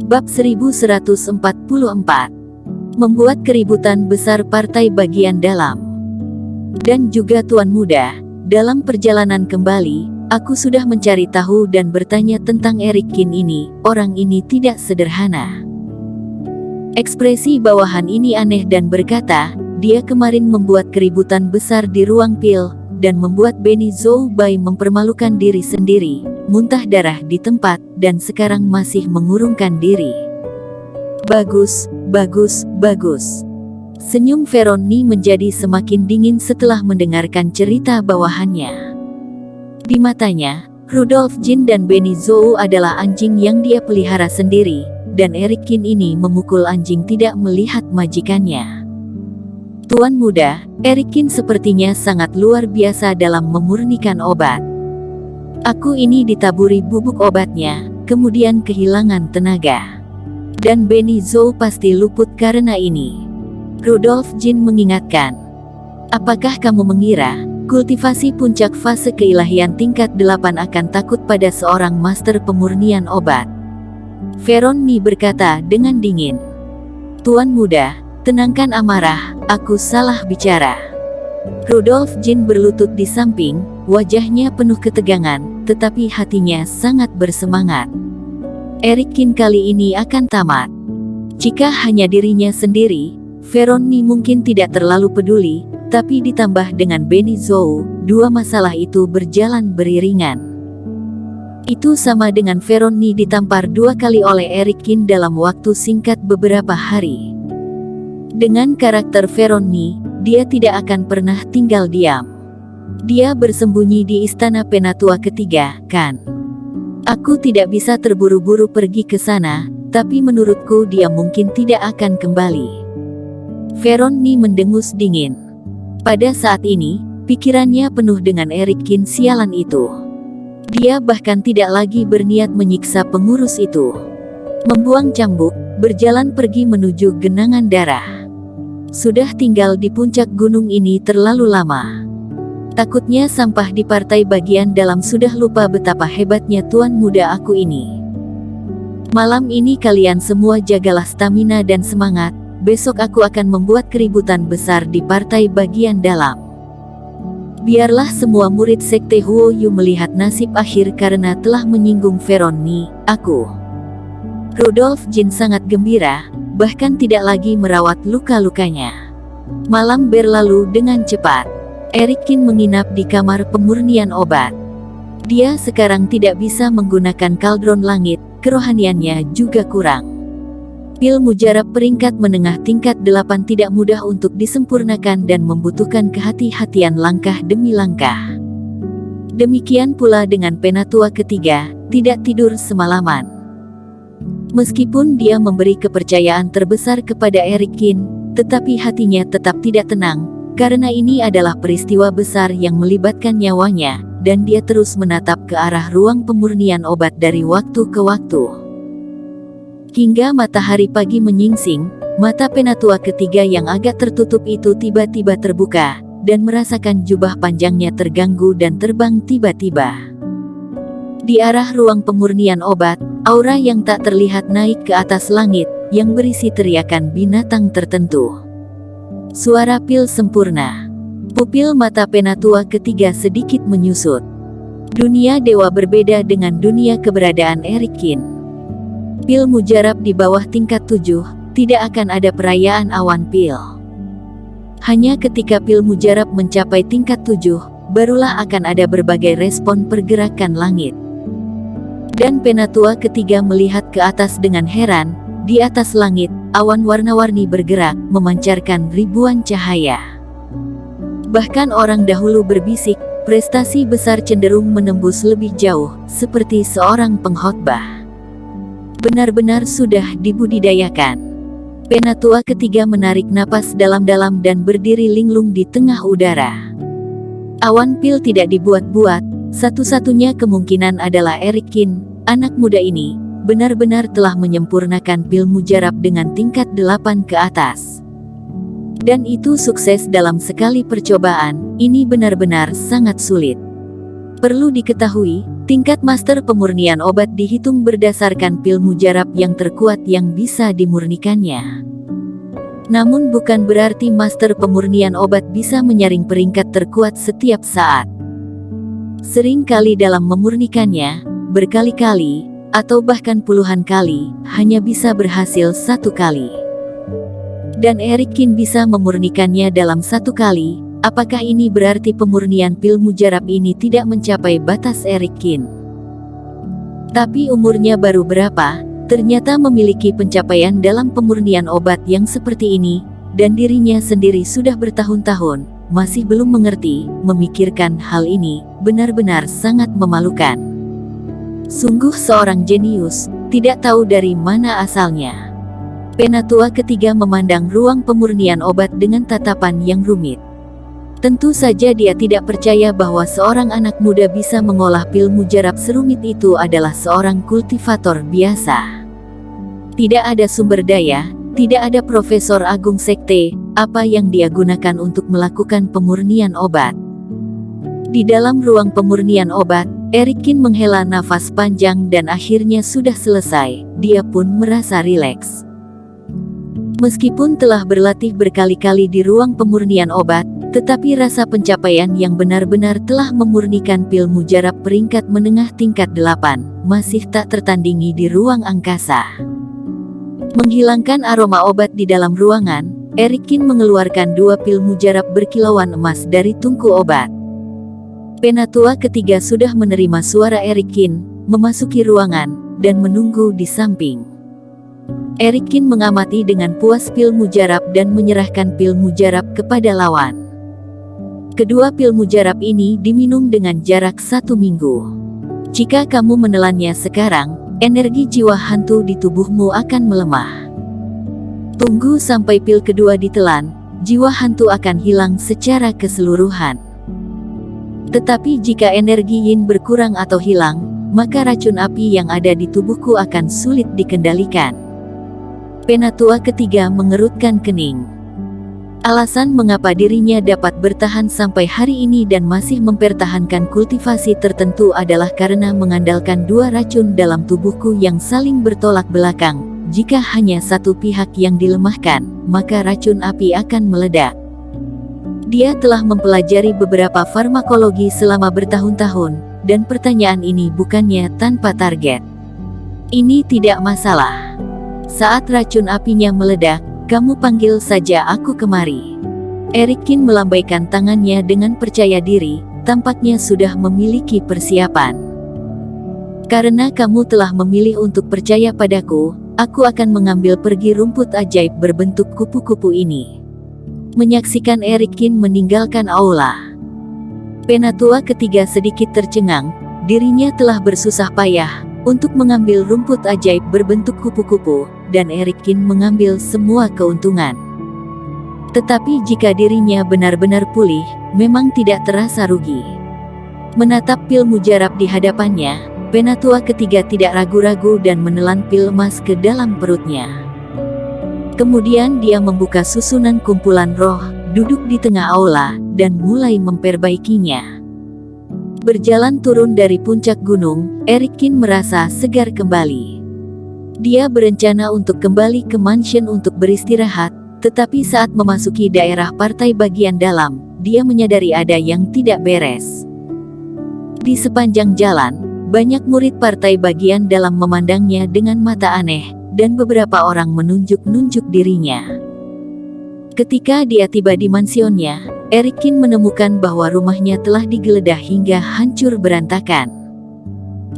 Bab 1144. Membuat keributan besar partai bagian dalam. Dan juga Tuan Muda, dalam perjalanan kembali, aku sudah mencari tahu dan bertanya tentang Eric Kin ini. Orang ini tidak sederhana. Ekspresi bawahan ini aneh dan berkata, dia kemarin membuat keributan besar di ruang pil, dan membuat Benny Zhou Bai mempermalukan diri sendiri, muntah darah di tempat, dan sekarang masih mengurungkan diri. Bagus, bagus, bagus. Senyum Feroni menjadi semakin dingin setelah mendengarkan cerita bawahannya. Di matanya, Rudolf Jin dan Benny Zhou adalah anjing yang dia pelihara sendiri, dan Eric Kin ini memukul anjing tidak melihat majikannya. Tuan Muda, Eric Kin sepertinya sangat luar biasa dalam memurnikan obat. Aku ini ditaburi bubuk obatnya, kemudian kehilangan tenaga. Dan Benny Zhou pasti luput karena ini. Rudolf Jin mengingatkan. Apakah kamu mengira, kultivasi puncak fase keilahian tingkat 8 akan takut pada seorang master pemurnian obat? Feroni berkata dengan dingin. Tuan Muda, tenangkan amarah, aku salah bicara. Rudolf Jin berlutut di samping, wajahnya penuh ketegangan, tetapi hatinya sangat bersemangat. Eric Kin kali ini akan tamat. Jika hanya dirinya sendiri, Feroni mungkin tidak terlalu peduli, tapi ditambah dengan Benny Zhou, dua masalah itu berjalan beriringan. Itu sama dengan Feroni ditampar 2 kali oleh Eric Kin dalam waktu singkat beberapa hari. Dengan karakter Feroni, dia tidak akan pernah tinggal diam. Dia bersembunyi di istana Penatua ketiga, kan? Aku tidak bisa terburu-buru pergi ke sana, tapi menurutku dia mungkin tidak akan kembali. Feroni mendengus dingin. Pada saat ini, pikirannya penuh dengan Eric Kin sialan itu. Dia bahkan tidak lagi berniat menyiksa pengurus itu. Membuang cambuk, berjalan pergi menuju genangan darah. Sudah tinggal di puncak gunung ini terlalu lama. Takutnya sampah di partai bagian dalam sudah lupa betapa hebatnya Tuan Muda aku ini. Malam ini kalian semua jagalah stamina dan semangat, besok aku akan membuat keributan besar di partai bagian dalam. Biarlah semua murid sekte Huo Yu melihat nasib akhir karena telah menyinggung Feroni, aku. Rudolf Jin sangat gembira, bahkan tidak lagi merawat luka-lukanya. Malam berlalu dengan cepat. Eric Kin menginap di kamar pemurnian obat. Dia sekarang tidak bisa menggunakan kaldron langit, kerohaniannya juga kurang. Pil mujarab peringkat menengah tingkat 8 tidak mudah untuk disempurnakan dan membutuhkan kehati-hatian langkah demi langkah. Demikian pula dengan Penatua ketiga, tidak tidur semalaman. Meskipun dia memberi kepercayaan terbesar kepada Eric Kin, tetapi hatinya tetap tidak tenang, karena ini adalah peristiwa besar yang melibatkan nyawanya, dan dia terus menatap ke arah ruang pemurnian obat dari waktu ke waktu. Hingga matahari pagi menyingsing, mata Penatua ketiga yang agak tertutup itu tiba-tiba terbuka, dan merasakan jubah panjangnya terganggu dan terbang tiba-tiba. Di arah ruang pemurnian obat, aura yang tak terlihat naik ke atas langit, yang berisi teriakan binatang tertentu. Suara pil sempurna. Pupil mata Penatua ketiga sedikit menyusut. Dunia dewa berbeda dengan dunia keberadaan Eric Kin. Pil mujarab di bawah tingkat 7, tidak akan ada perayaan awan pil. Hanya ketika pil mujarab mencapai tingkat 7, barulah akan ada berbagai respon pergerakan langit. Dan Penatua ketiga melihat ke atas dengan heran. Di atas langit, awan warna-warni bergerak, memancarkan ribuan cahaya. Bahkan orang dahulu berbisik, prestasi besar cenderung menembus lebih jauh, seperti seorang pengkhotbah. Benar-benar sudah dibudidayakan. Penatua ketiga menarik napas dalam-dalam dan berdiri linglung di tengah udara. Awan pil tidak dibuat-buat, satu-satunya kemungkinan adalah Eric Kin, anak muda ini, benar-benar telah menyempurnakan pil mujarab dengan tingkat 8 ke atas. Dan itu sukses dalam sekali percobaan, ini benar-benar sangat sulit. Perlu diketahui, tingkat master pemurnian obat dihitung berdasarkan pil mujarab yang terkuat yang bisa dimurnikannya. Namun bukan berarti master pemurnian obat bisa menyaring peringkat terkuat setiap saat. Sering kali dalam memurnikannya, berkali-kali, atau bahkan puluhan kali, hanya bisa berhasil satu kali. Dan Eric Kin bisa memurnikannya dalam satu kali. Apakah ini berarti pemurnian pil mujarab ini tidak mencapai batas Eric Kin? Tapi umurnya baru berapa, ternyata memiliki pencapaian dalam pemurnian obat yang seperti ini, dan dirinya sendiri sudah bertahun-tahun, masih belum mengerti, memikirkan hal ini, benar-benar sangat memalukan. Sungguh seorang jenius, tidak tahu dari mana asalnya. Penatua ketiga memandang ruang pemurnian obat dengan tatapan yang rumit. Tentu saja dia tidak percaya bahwa seorang anak muda bisa mengolah pil mujarab serumit itu adalah seorang kultivator biasa. Tidak ada sumber daya, tidak ada profesor agung sekte, apa yang dia gunakan untuk melakukan pemurnian obat. Di dalam ruang pemurnian obat, Eric Kin menghela nafas panjang dan akhirnya sudah selesai, dia pun merasa rileks. Meskipun telah berlatih berkali-kali di ruang pemurnian obat, tetapi rasa pencapaian yang benar-benar telah memurnikan pil mujarab peringkat menengah tingkat 8, masih tak tertandingi di ruang angkasa. Menghilangkan aroma obat di dalam ruangan, Eric Kin mengeluarkan 2 pil mujarab berkilauan emas dari tungku obat. Penatua ketiga sudah menerima suara Eric Kin, memasuki ruangan, dan menunggu di samping. Eric Kin mengamati dengan puas pil mujarab dan menyerahkan pil mujarab kepada lawan. Kedua pil mujarab ini diminum dengan jarak 1 minggu. Jika kamu menelannya sekarang, energi jiwa hantu di tubuhmu akan melemah. Tunggu sampai pil kedua ditelan, jiwa hantu akan hilang secara keseluruhan. Tetapi jika energi yin berkurang atau hilang, maka racun api yang ada di tubuhku akan sulit dikendalikan. Penatua ketiga mengerutkan kening. Alasan mengapa dirinya dapat bertahan sampai hari ini dan masih mempertahankan kultivasi tertentu adalah karena mengandalkan 2 racun dalam tubuhku yang saling bertolak belakang. Jika hanya satu pihak yang dilemahkan, maka racun api akan meledak. Dia telah mempelajari beberapa farmakologi selama bertahun-tahun, dan pertanyaan ini bukannya tanpa target. Ini tidak masalah. Saat racun apinya meledak, kamu panggil saja aku kemari. Eric Kin melambaikan tangannya dengan percaya diri, tampaknya sudah memiliki persiapan. Karena kamu telah memilih untuk percaya padaku, aku akan mengambil pergi rumput ajaib berbentuk kupu-kupu ini. Menyaksikan Eric Kin meninggalkan aula, Penatua ketiga sedikit tercengang, dirinya telah bersusah payah untuk mengambil rumput ajaib berbentuk kupu-kupu, dan Eric Kin mengambil semua keuntungan. Tetapi jika dirinya benar-benar pulih, memang tidak terasa rugi. Menatap pil mujarab di hadapannya, Penatua ketiga tidak ragu-ragu dan menelan pil emas ke dalam perutnya. Kemudian dia membuka susunan kumpulan roh, duduk di tengah aula, dan mulai memperbaikinya. Berjalan turun dari puncak gunung, Eric Kin merasa segar kembali. Dia berencana untuk kembali ke mansion untuk beristirahat, tetapi saat memasuki daerah partai bagian dalam, dia menyadari ada yang tidak beres. Di sepanjang jalan, banyak murid partai bagian dalam memandangnya dengan mata aneh, dan beberapa orang menunjuk-nunjuk dirinya. Ketika dia tiba di mansionnya, Eric Kin menemukan bahwa rumahnya telah digeledah hingga hancur berantakan.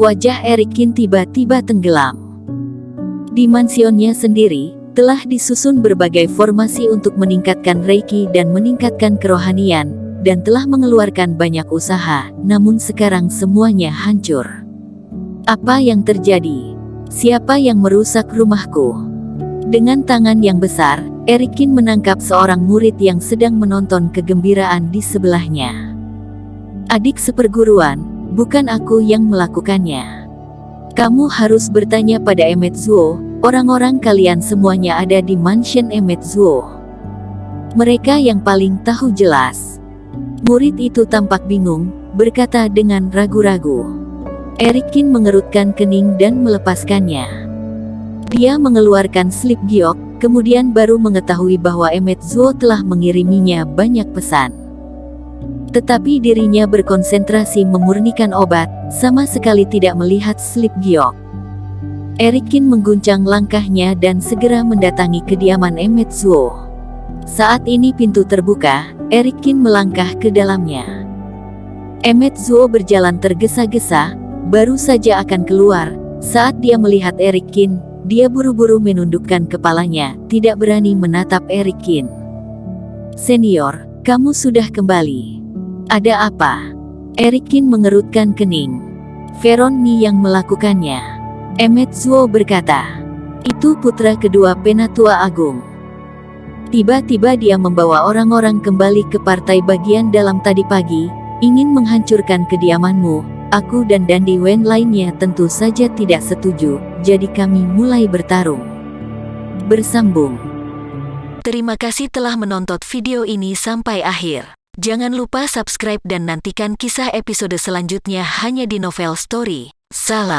Wajah Eric Kin tiba-tiba tenggelam. Di mansionnya sendiri, telah disusun berbagai formasi untuk meningkatkan reiki dan meningkatkan kerohanian, dan telah mengeluarkan banyak usaha, namun sekarang semuanya hancur. Apa yang terjadi? Siapa yang merusak rumahku? Dengan tangan yang besar, Eric Kin menangkap seorang murid yang sedang menonton kegembiraan di sebelahnya. Adik seperguruan, bukan aku yang melakukannya. Kamu harus bertanya pada Emmet Zuo, orang-orang kalian semuanya ada di mansion Emmet Zuo. Mereka yang paling tahu jelas. Murid itu tampak bingung, berkata dengan ragu-ragu. Erikin mengerutkan kening dan melepaskannya. Dia mengeluarkan slip giok, kemudian baru mengetahui bahwa Emmet Zuo telah mengiriminya banyak pesan. Tetapi dirinya berkonsentrasi memurnikan obat, sama sekali tidak melihat slip giok. Erikin mengguncang langkahnya dan segera mendatangi kediaman Emmet Zuo. Saat ini pintu terbuka, Erikin melangkah ke dalamnya. Emmet Zuo berjalan tergesa-gesa, baru saja akan keluar. Saat dia melihat Erikin, dia buru-buru menundukkan kepalanya, tidak berani menatap Erikin. "Senior, kamu sudah kembali. Ada apa?" Erikin mengerutkan kening. "Veron Ni yang melakukannya," Emmet Zuo berkata. "Itu putra kedua Penatua Agung. Tiba-tiba dia membawa orang-orang kembali ke partai bagian dalam tadi pagi, ingin menghancurkan kediamanmu. Aku dan Dandy Wen lainnya tentu saja tidak setuju, jadi kami mulai bertarung." Bersambung. Terima kasih telah menonton video ini sampai akhir. Jangan lupa subscribe dan nantikan kisah episode selanjutnya hanya di Novel Story. Salam.